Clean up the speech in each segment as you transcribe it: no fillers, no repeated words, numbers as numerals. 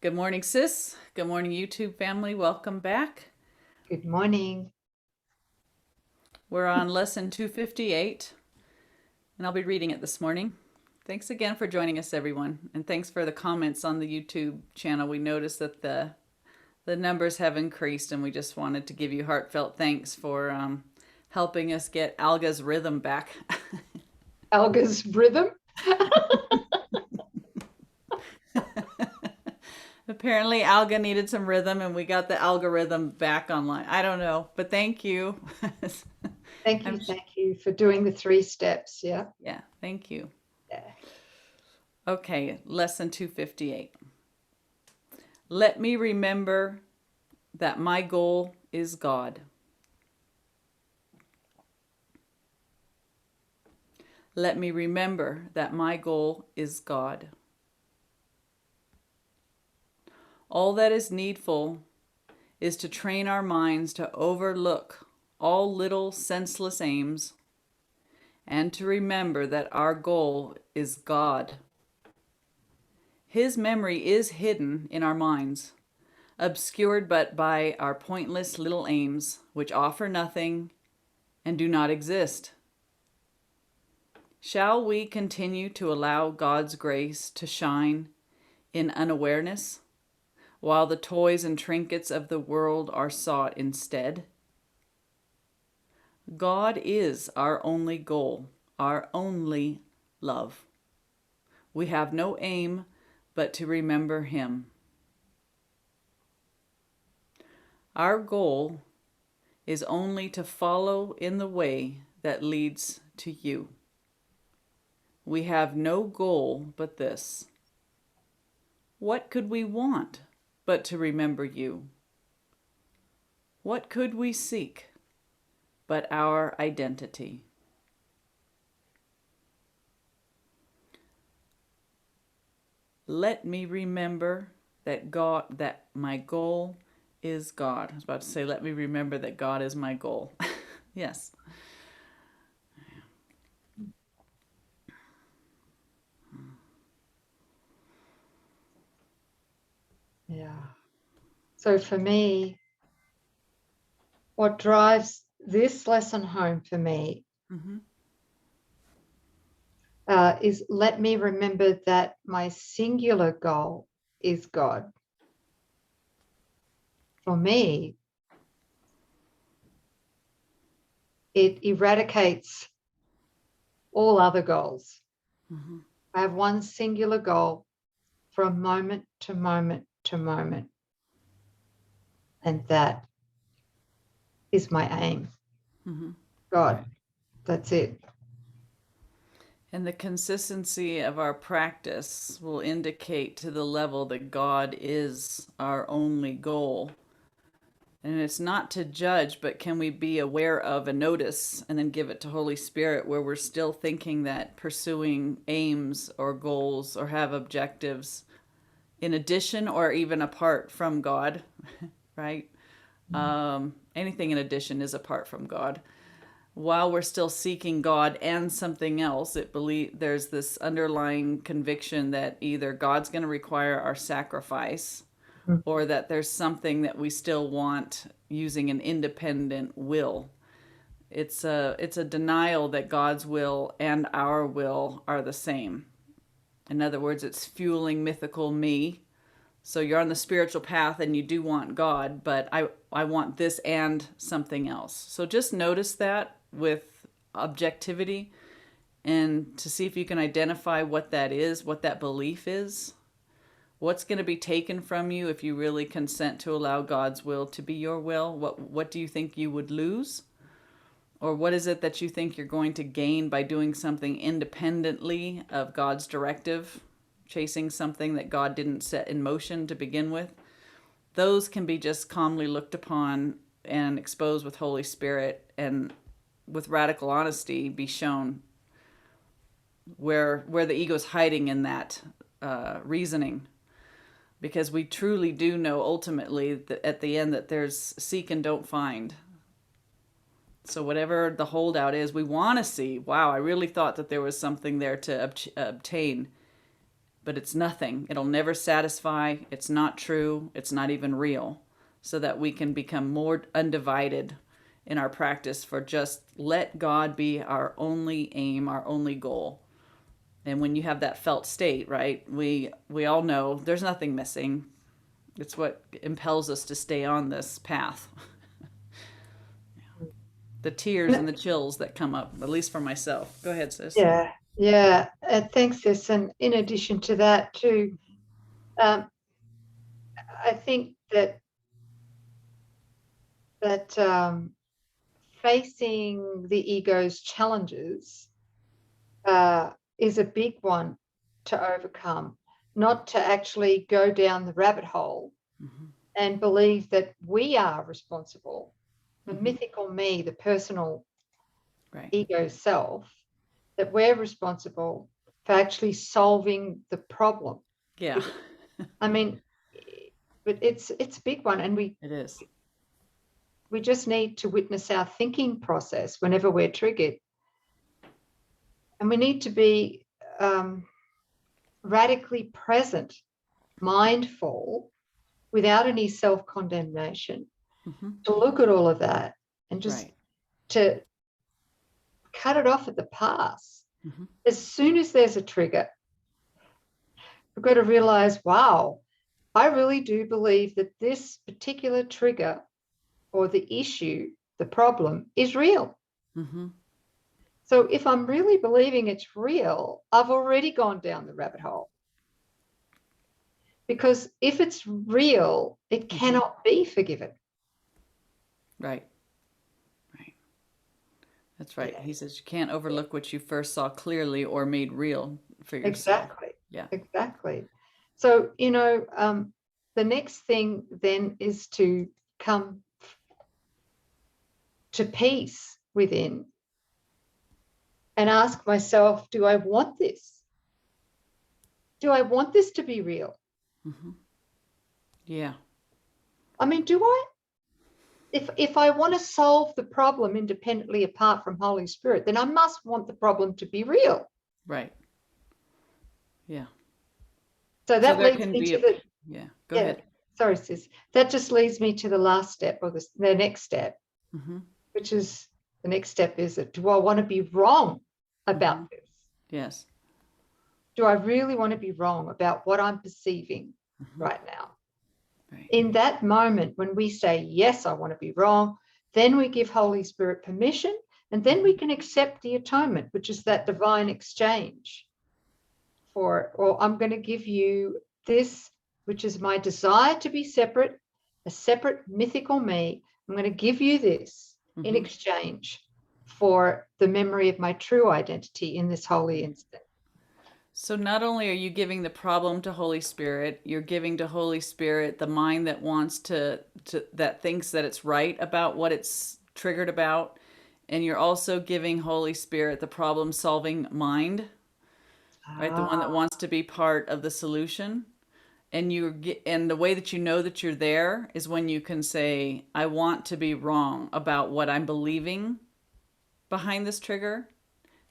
Good morning, sis. Good morning, YouTube family. Welcome back. Good morning. We're on lesson 258, and I'll be reading it this morning. Thanks again for joining us, everyone, and thanks for the comments on the YouTube channel. We noticed that the numbers have increased, and we just wanted to give you heartfelt thanks for helping us get Alga's rhythm back. Alga's rhythm? Apparently Alga needed some rhythm and we got the algorithm back online. I don't know, but thank you. Thank you for doing the 3 steps. Yeah. Yeah, thank you. Yeah. Okay, lesson 258. Let me remember that my goal is God. Let me remember that my goal is God. All that is needful is to train our minds to overlook all little senseless aims and to remember that our goal is God. His memory is hidden in our minds, obscured but by our pointless little aims, which offer nothing and do not exist. Shall we continue to allow God's grace to shine in unawareness, while the toys and trinkets of the world are sought instead? God is our only goal, our only love. We have no aim but to remember Him. Our goal is only to follow in the way that leads to you. We have no goal but this. What could we want but to remember you? What could we seek but our identity? Let me remember that my goal is God. I was about to say, let me remember that God is my goal. Yes. Yeah. So for me, what drives this lesson home for me is let me remember that my singular goal is God. For me, it eradicates all other goals. I have one singular goal from moment to moment to moment. And that is my aim. God, that's it. And the consistency of our practice will indicate to the level that God is our only goal. And it's not to judge, but can we be aware of and notice and then give it to Holy Spirit where we're still thinking that pursuing aims or goals or have objectives in addition or even apart from God, right? Anything in addition is apart from God. While we're still seeking God and something else, there's this underlying conviction that either God's going to require our sacrifice or that there's something that we still want using an independent will. It's a denial that God's will and our will are the same. In other words, it's fueling mythical me. So you're on the spiritual path and you do want God, but I want this and something else. So just notice that with objectivity and to see if you can identify what that is, what that belief is. What's going to be taken from you if you really consent to allow God's will to be your will? What do you think you would lose? Or what is it that you think you're going to gain by doing something independently of God's directive, chasing something that God didn't set in motion to begin with? Those can be just calmly looked upon and exposed with Holy Spirit and with radical honesty be shown where the ego's hiding in that reasoning. Because we truly do know ultimately that at the end that there's seek and don't find. So whatever the holdout is, we want to see, wow, I really thought that there was something there to obtain. but it's nothing. It'll never satisfy. It's not true. It's not even real. So that we can become more undivided in our practice for just let God be our only aim, our only goal. And when you have that felt state, right, we all know there's nothing missing. It's what impels us to stay on this path. The tears and the chills that come up, at least for myself. Go ahead, sis. Yeah, yeah. Thanks, sis. And in addition to that, too, I think that facing the ego's challenges is a big one to overcome, not to actually go down the rabbit hole and believe that we are responsible, the mythical me, the personal ego self, that we're responsible for actually solving the problem. Yeah. I mean, but it's a big one, and it is. We just need to witness our thinking process whenever we're triggered. And we need to be radically present, mindful, without any self-condemnation, to look at all of that and just to cut it off at the pass. As soon as there's a trigger, we've got to realize, wow, I really do believe that this particular trigger or the issue, the problem, is real. So if I'm really believing it's real, I've already gone down the rabbit hole. Because if it's real, it cannot be forgiven. Right. That's right. Yeah. He says you can't overlook what you first saw clearly or made real for yourself. Exactly. Yeah. Exactly. So, the next thing then is to come to peace within and ask myself, do I want this? Do I want this to be real? Yeah. I mean, do I? If I want to solve the problem independently apart from Holy Spirit, then I must want the problem to be real. Right. Yeah. So that leads me to the... Yeah, go ahead. Sorry, sis. That just leads me to the last step, or the next step, which is, the next step is, do I want to be wrong about this? Yes. Do I really want to be wrong about what I'm perceiving right now? Right. In that moment, when we say, yes, I want to be wrong, then we give Holy Spirit permission, and then we can accept the atonement, which is that divine exchange for, well, I'm going to give you this, which is my desire to be separate, a separate mythical me. I'm going to give you this in exchange for the memory of my true identity in this holy instant. So not only are you giving the problem to Holy Spirit, you're giving to Holy Spirit the mind that wants that thinks that it's right about what it's triggered about, and you're also giving Holy Spirit the problem-solving mind, right? The one that wants to be part of the solution. And the way that you know that you're there is when you can say, I want to be wrong about what I'm believing behind this trigger.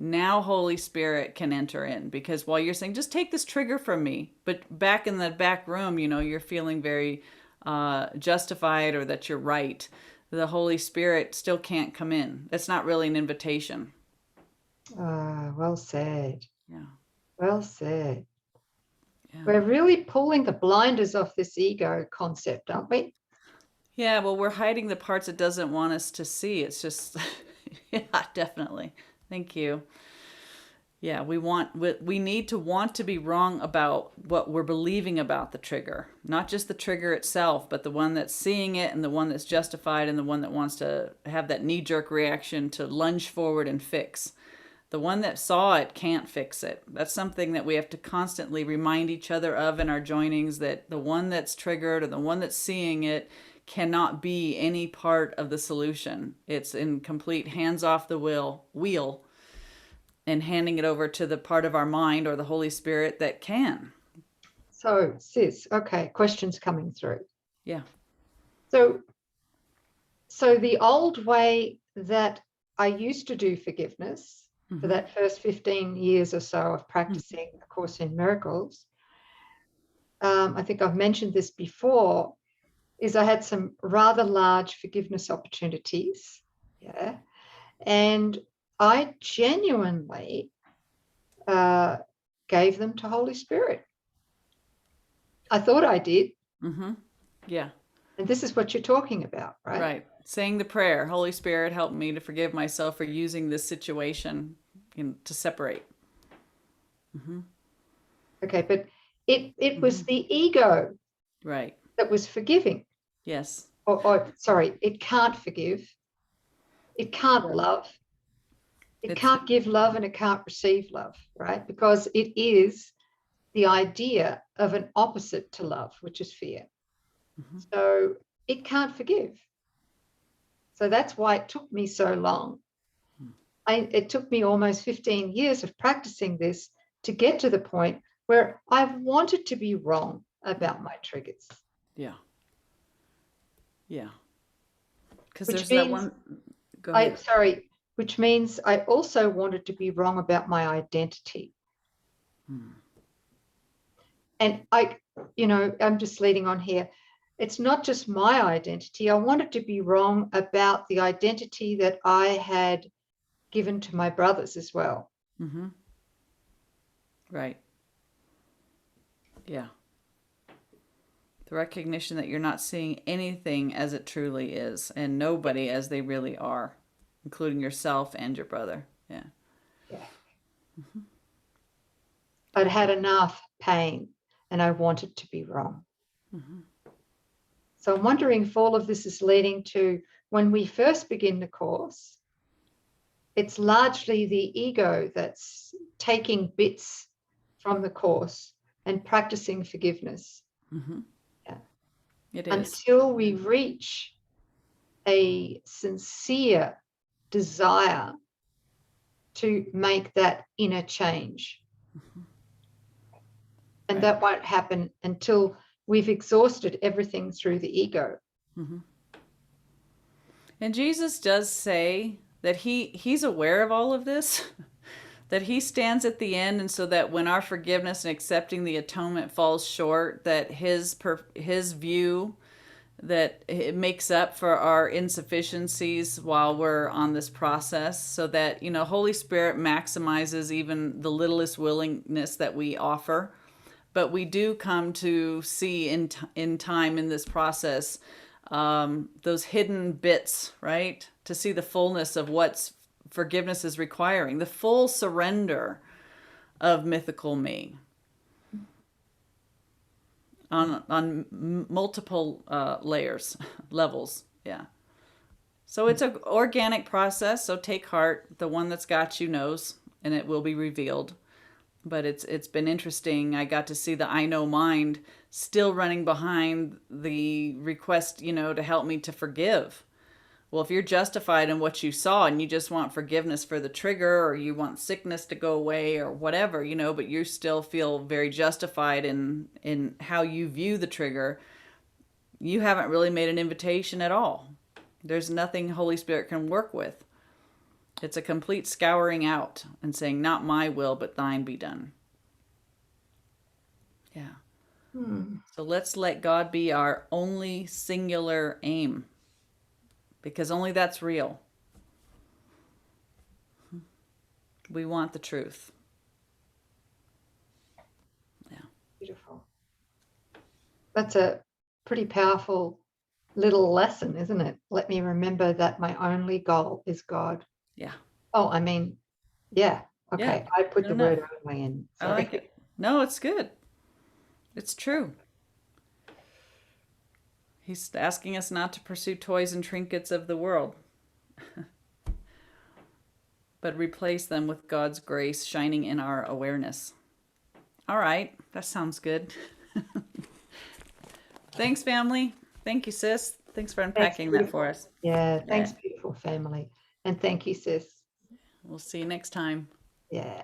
Now Holy Spirit can enter in, because while you're saying, just take this trigger from me, but back in the back room, you're feeling very justified or that you're right, the Holy Spirit still can't come in. That's not really an invitation. Well said. Yeah. Well said. Yeah. We're really pulling the blinders off this ego concept, aren't we? Yeah, well, we're hiding the parts it doesn't want us to see. It's just, yeah, definitely. Thank you. Yeah, we need to want to be wrong about what we're believing about the trigger. Not just the trigger itself, but the one that's seeing it and the one that's justified and the one that wants to have that knee-jerk reaction to lunge forward and fix. The one that saw it can't fix it. That's something that we have to constantly remind each other of in our joinings, that the one that's triggered or the one that's seeing it cannot be any part of the solution. It's in complete hands off the wheel and handing it over to the part of our mind or the Holy Spirit that can. So, sis, okay, questions coming through. Yeah. So the old way that I used to do forgiveness for that first 15 years or so of practicing A Course in Miracles I think I've mentioned this before, is I had some rather large forgiveness opportunities. Yeah. And I genuinely gave them to Holy Spirit. I thought I did. Mm-hmm. Yeah. And this is what you're talking about, right? Right. Saying the prayer, Holy Spirit, help me to forgive myself for using this situation to separate. Mm-hmm. Okay, but it was the ego Right. that was forgiving. Yes. Or sorry, it can't forgive. It can't love. It can't give love and it can't receive love, right? Because it is the idea of an opposite to love, which is fear. Mm-hmm. So it can't forgive. So that's why it took me so long. It took me almost 15 years of practicing this to get to the point where I wanted to be wrong about my triggers. Yeah. Yeah. Because there's that one. Go ahead. Which means I also wanted to be wrong about my identity. And I'm just leading on here. It's not just my identity. I wanted to be wrong about the identity that I had given to my brothers as well. Mm-hmm. Right. Yeah. The recognition that you're not seeing anything as it truly is and nobody as they really are, including yourself and your brother. Yeah. Yeah. Mm-hmm. I'd had enough pain and I wanted to be wrong. Mm-hmm. So I'm wondering if all of this is leading to when we first begin the course, it's largely the ego that's taking bits from the course and practicing forgiveness. Mm-hmm. Yeah. It is. Until we reach a sincere desire to make that inner change. Mm-hmm. And right. That won't happen until we've exhausted everything through the ego. Mm-hmm. And Jesus does say that he's aware of all of this, that he stands at the end, and so that when our forgiveness and accepting the atonement falls short, that his view that it makes up for our insufficiencies while we're on this process, so that Holy Spirit maximizes even the littlest willingness that we offer. But we do come to see in time in this process those hidden bits, right? To see the fullness of what's forgiveness is requiring, the full surrender of mythical me on multiple levels. Yeah. So it's an organic process. So take heart. The one that's got you knows, and it will be revealed. But it's been interesting. I got to see the I know mind still running behind the request, to help me to forgive. Well, if you're justified in what you saw and you just want forgiveness for the trigger, or you want sickness to go away or whatever, but you still feel very justified in how you view the trigger, you haven't really made an invitation at all. There's nothing Holy Spirit can work with. It's a complete scouring out and saying, not my will, but thine be done. Yeah. So let's let God be our only singular aim, because only that's real. We want the truth. Yeah. Beautiful. That's a pretty powerful little lesson, isn't it? Let me remember that my only goal is God. Yeah. Oh, I mean, yeah. Okay. Yeah. I put the word only in. Sorry. I like it. No, it's good. It's true. He's asking us not to pursue toys and trinkets of the world, but replace them with God's grace shining in our awareness. All right. That sounds good. Thanks, family. Thank you, sis. Thanks for unpacking that for us. Yeah. Thanks, beautiful family. And thank you, sis. We'll see you next time. Yeah.